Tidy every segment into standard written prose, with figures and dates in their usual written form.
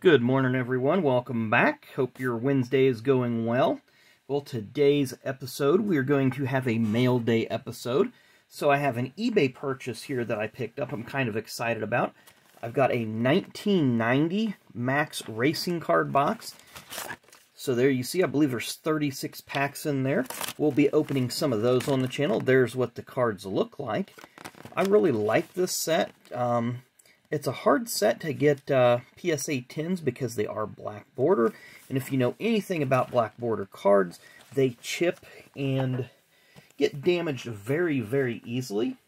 Good morning, everyone. Welcome back. Hope your Wednesday is going well. Well, today's episode, we are going to have a mail day episode. So I have an eBay purchase here that I picked up I'm kind of excited about. I've got a 1990 Max racing card box. So there you see, I believe there's 36 packs in there. We'll be opening some of those on the channel. There's what the cards look like. I really like this set. It's a hard set to get PSA 10s because they are black border. And if you know anything about black border cards, they chip and get damaged very, very easily.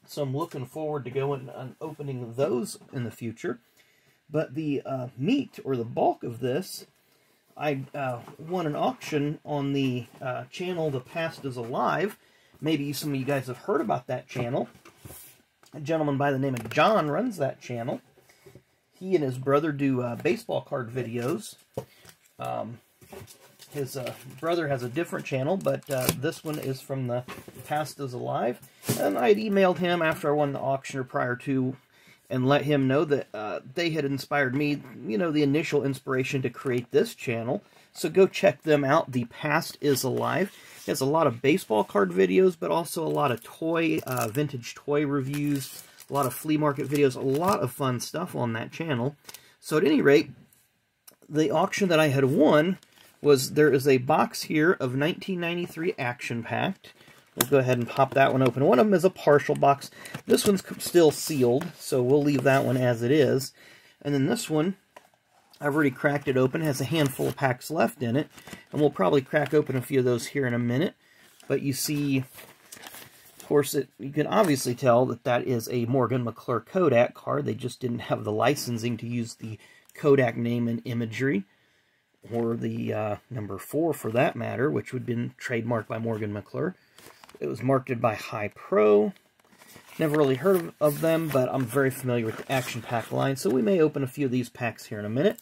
So I'm looking forward to going and opening those in the future. But the meat, or the bulk of this, I won an auction on the channel The Past is Alive. Maybe some of you guys have heard about that channel. A gentleman by the name of John runs that channel. He and his brother do baseball card videos. His brother has a different channel, but this one is from The Past is Alive. And I had emailed him after I won the auction or prior to, and let him know that they had inspired me, you know, the initial inspiration to create this channel. So go check them out. The Past is Alive. It has a lot of baseball card videos, but also a lot of toy, vintage toy reviews, a lot of flea market videos, a lot of fun stuff on that channel. So at any rate, the auction that I had won was, there is a box here of 1993 Action Packed. We'll go ahead and pop that one open. One of them is a partial box. This one's still sealed, so we'll leave that one as it is. And then this one, I've already cracked it open. It has a handful of packs left in it. And we'll probably crack open a few of those here in a minute. But you see, of course, you can obviously tell that that is a Morgan Mcclure Kodak card. They just didn't have the licensing to use the Kodak name and imagery. Or the number 4 for that matter, which would have been trademarked by Morgan Mcclure. It was marketed by High Pro. Never really heard of them, but I'm very familiar with the Action Pack line, so we may open a few of these packs here in a minute.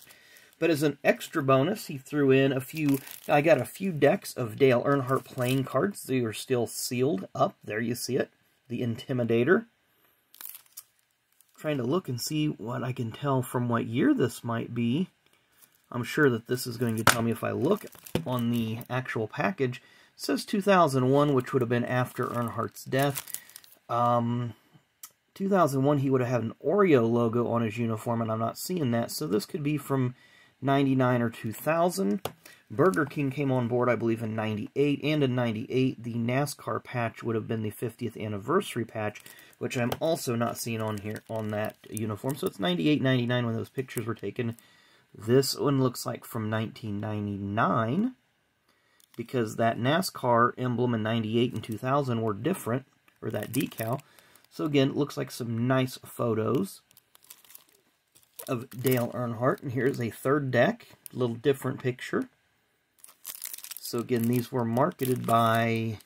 But as an extra bonus, he threw in a few, I got a few decks of Dale Earnhardt playing cards. They are still sealed up. There you see it. The Intimidator. Trying to look and see what I can tell from what year this might be. I'm sure that this is going to tell me if I look on the actual package. It says 2001, which would have been after Earnhardt's death. 2001, he would have had an Oreo logo on his uniform, and I'm not seeing that. So this could be from 99 or 2000. Burger King came on board, I believe, in 98. And in 98, the Nascar patch would have been the 50th anniversary patch, which I'm also not seeing on here on that uniform. So it's 98, 99 when those pictures were taken. This one looks like from 1999, because that NASCAR emblem in 98 and 2000 were different, or that decal. So again, it looks like some nice photos of Dale Earnhardt. And here's a third deck, a little different picture. So again, these were marketed by,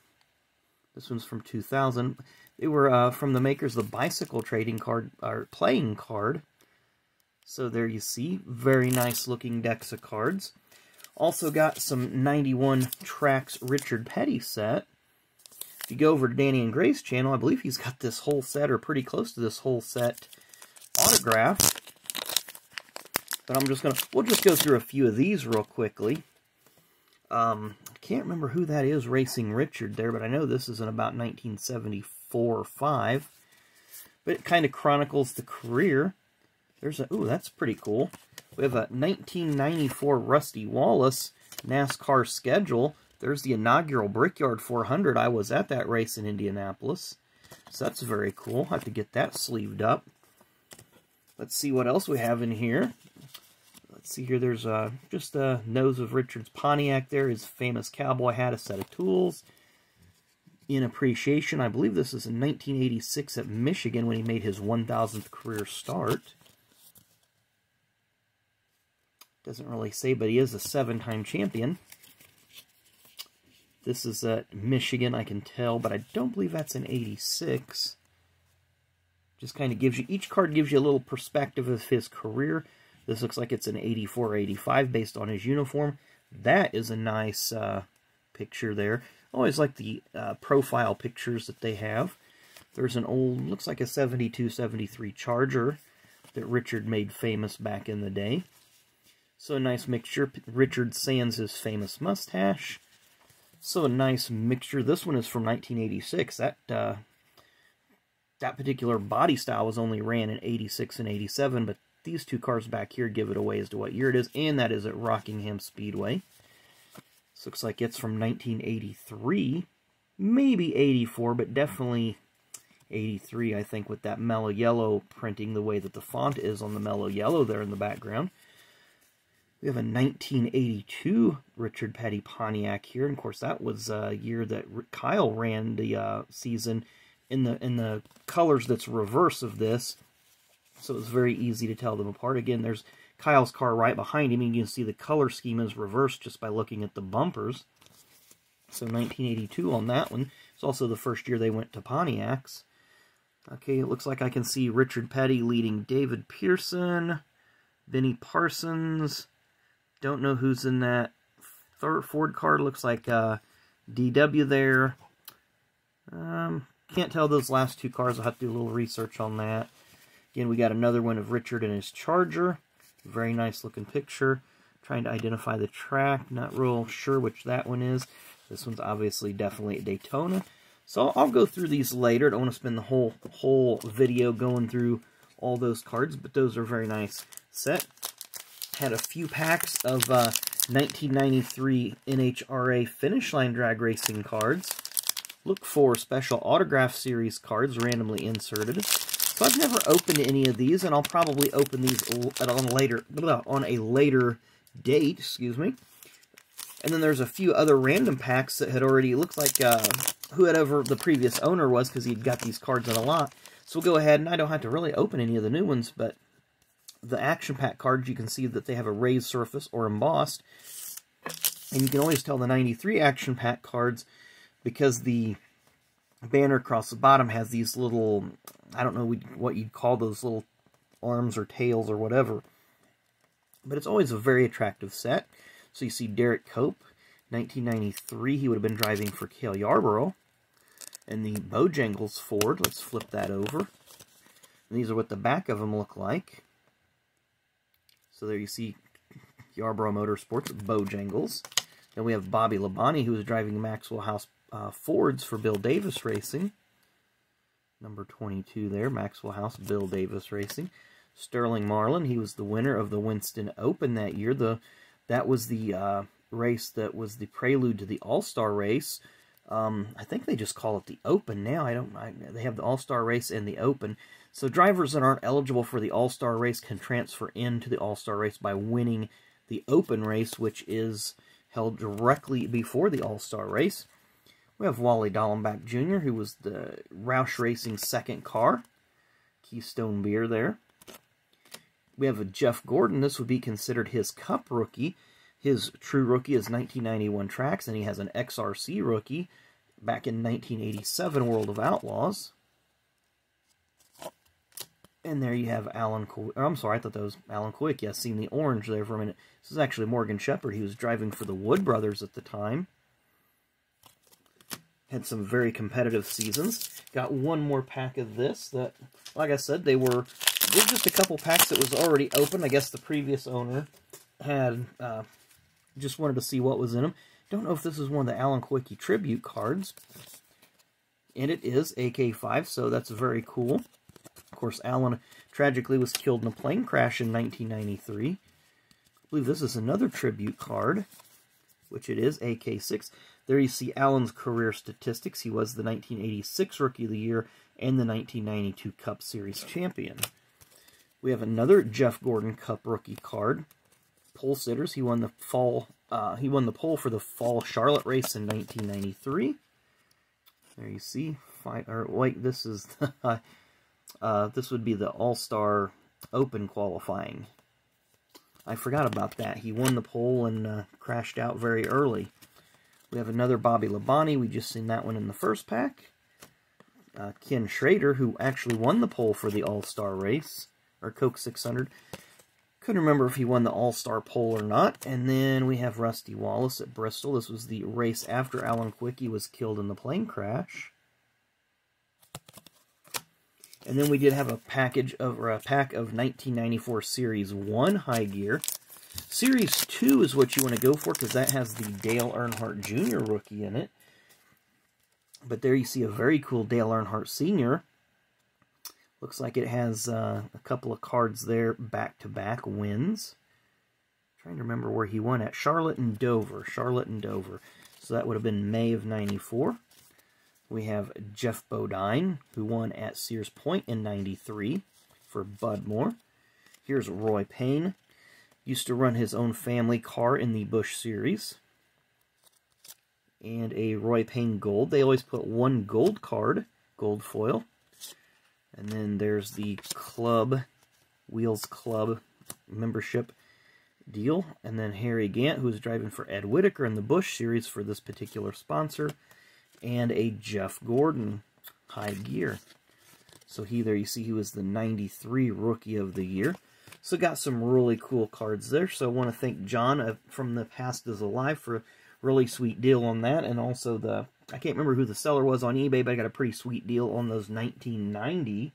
this one's from 2000. They were from the makers of the bicycle trading card, or playing card. So there you see, very nice looking decks of cards. Also got some 91 Tracks Richard Petty set. If you go over to Danny and Gray's channel, I believe he's got this whole set, or pretty close to this whole set, autographed. But we'll just go through a few of these real quickly. I can't remember who that is racing Richard there, but I know this is in about 1974 or 5. But it kind of chronicles the career. There's a, ooh, that's pretty cool. We have a 1994 Rusty Wallace NASCAR schedule. There's the inaugural Brickyard 400. I was at that race in Indianapolis. So that's very cool. I have to get that sleeved up. Let's see what else we have in here. Let's see here. There's just a nose of Richard's Pontiac there. His famous cowboy hat, a set of tools. In appreciation, I believe this is in 1986 at Michigan when he made his 1,000th career start. Doesn't really say, but he is a 7-time champion. This is at Michigan, I can tell, but I don't believe that's in 86. Just kind of gives you, each card gives you a little perspective of his career. This looks like it's an 84 or 85 based on his uniform. That is a nice picture there. Always like the profile pictures that they have. There's an old, looks like a 72, 73 Charger that Richard made famous back in the day. So a nice mixture. Richard sans his famous mustache. So a nice mixture. This one is from 1986. That particular body style was only ran in 86 and 87, but these two cars back here give it away as to what year it is, and that is at Rockingham Speedway. This looks like it's from 1983, maybe 84, but definitely 83, I think, with that mellow yellow printing, the way that the font is on the mellow yellow there in the background. We have a 1982 Richard Petty Pontiac here, and of course that was a year that Kyle ran the season in the colors that's reverse of this, so it's very easy to tell them apart. Again, there's Kyle's car right behind him, and you can see the color scheme is reversed just by looking at the bumpers. So 1982 on that one. It's also the first year they went to Pontiacs. Okay, it looks like I can see Richard Petty leading David Pearson, Benny Parsons. Don't know who's in that third Ford car. Looks like DW there. Can't tell those last two cars. I'll have to do a little research on that. Again, we got another one of Richard and his Charger. Very nice looking picture. Trying to identify the track. Not real sure which that one is. This one's obviously definitely at Daytona. So I'll go through these later. I don't want to spend the whole video going through all those cards, but those are very nice set. Had a few packs of 1993 NHRA Finish Line Drag Racing cards. Look for special autograph series cards randomly inserted. So I've never opened any of these, and I'll probably open these on a later date. Excuse me. And then there's a few other random packs that had already looked like whoever the previous owner was, because he'd got these cards in a lot. So we'll go ahead, and I don't have to really open any of the new ones, but the action pack cards, you can see that they have a raised surface or embossed. And you can always tell the 93 action pack cards because the banner across the bottom has these little, I don't know what you'd call those little arms or tails or whatever. But it's always a very attractive set. So you see Derek Cope, 1993, he would have been driving for Cale Yarborough. And the Bojangles Ford, let's flip that over. And these are what the back of them look like. So there you see Yarborough Motorsports, Bojangles. Then we have Bobby Labonte, who was driving Maxwell House Fords for Bill Davis Racing. Number 22 there, Maxwell House, Bill Davis Racing. Sterling Marlin, he was the winner of the Winston Open that year. That was the race that was the prelude to the All-Star race. I think they just call it the Open now. They have the All-Star race and the Open. So drivers that aren't eligible for the All-Star race can transfer into the All-Star race by winning the Open race, which is held directly before the All-Star race. We have Wally Dollenbach Jr., who was the Roush Racing's second car. Keystone Beer there. We have a Jeff Gordon. This would be considered his Cup rookie. His true rookie is 1991 Tracks, and he has an XRC rookie back in 1987 World of Outlaws. And there you have Alan Quick. I'm sorry, I thought that was Alan Quick. Yeah, seen the orange there for a minute. This is actually Morgan Shepard. He was driving for the Wood Brothers at the time. Had some very competitive seasons. Got one more pack of this that, like I said, there's just a couple packs that was already open. I guess the previous owner had just wanted to see what was in them. Don't know if this is one of the Alan Quickie tribute cards. And it is AK5, so that's very cool. Of course, Alan tragically was killed in a plane crash in 1993. I believe this is another tribute card, which it is, AK6. There you see Alan's career statistics. He was the 1986 Rookie of the Year and the 1992 Cup Series champion. We have another Jeff Gordon Cup rookie card. Pole sitters. He won the pole for the fall Charlotte race in 1993. There you see. This is this would be the All-Star Open qualifying. I forgot about that. He won the pole and crashed out very early. We have another Bobby Labonte. We just seen that one in the first pack. Ken Schrader, who actually won the pole for the All-Star race, or Coke 600. Couldn't remember if he won the All-Star pole or not. And then we have Rusty Wallace at Bristol. This was the race after Alan Quickie was killed in the plane crash. And then we did have a pack of 1994 Series 1 high gear. Series 2 is what you want to go for because that has the Dale Earnhardt Jr. rookie in it. But there you see a very cool Dale Earnhardt Sr. Looks like it has a couple of cards there, back-to-back wins. Trying to remember where he won at. Charlotte and Dover. Charlotte and Dover. So that would have been May of '94. We have Jeff Bodine, who won at Sears Point in '93 for Budmore. Here's Roy Payne. Used to run his own family car in the Busch Series. And a Roy Payne Gold. They always put one gold card, gold foil. And then there's the Club, Wheels Club membership deal. And then Harry Gant, who was driving for Ed Whitaker in the Busch Series for this particular sponsor. And a Jeff Gordon high gear. So there you see he was the '93 Rookie of the Year. So got some really cool cards there. So I want to thank John from The Past Is Alive for a really sweet deal on that. And also I can't remember who the seller was on eBay, but I got a pretty sweet deal on those 1990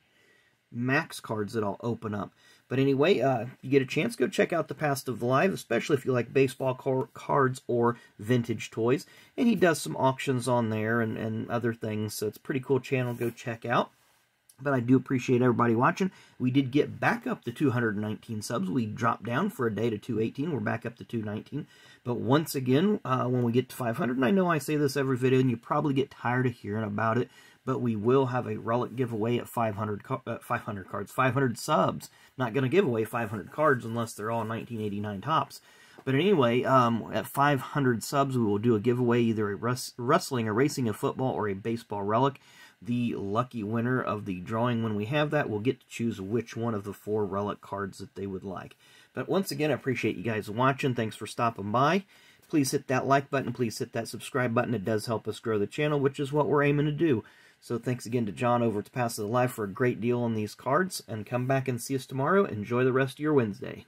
Max cards that I'll open up. But anyway, if you get a chance, go check out The Past of Live, especially if you like baseball cards or vintage toys. And he does some auctions on there and other things, so it's a pretty cool channel. Go check out. But I do appreciate everybody watching. We did get back up to 219 subs. We dropped down for a day to 218. We're back up to 219. But once again, when we get to 500, and I know I say this every video, and you probably get tired of hearing about it, but we will have a relic giveaway at 500 subs. Not going to give away 500 cards unless they're all 1989 tops. But anyway, at 500 subs, we will do a giveaway, either a wrestling, a racing, a football, or a baseball relic. The lucky winner of the drawing, when we have that, will get to choose which one of the 4 relic cards that they would like. But once again, I appreciate you guys watching. Thanks for stopping by. Please hit that like button. Please hit that subscribe button. It does help us grow the channel, which is what we're aiming to do. So thanks again to John over at Past of the Live for a great deal on these cards. And come back and see us tomorrow. Enjoy the rest of your Wednesday.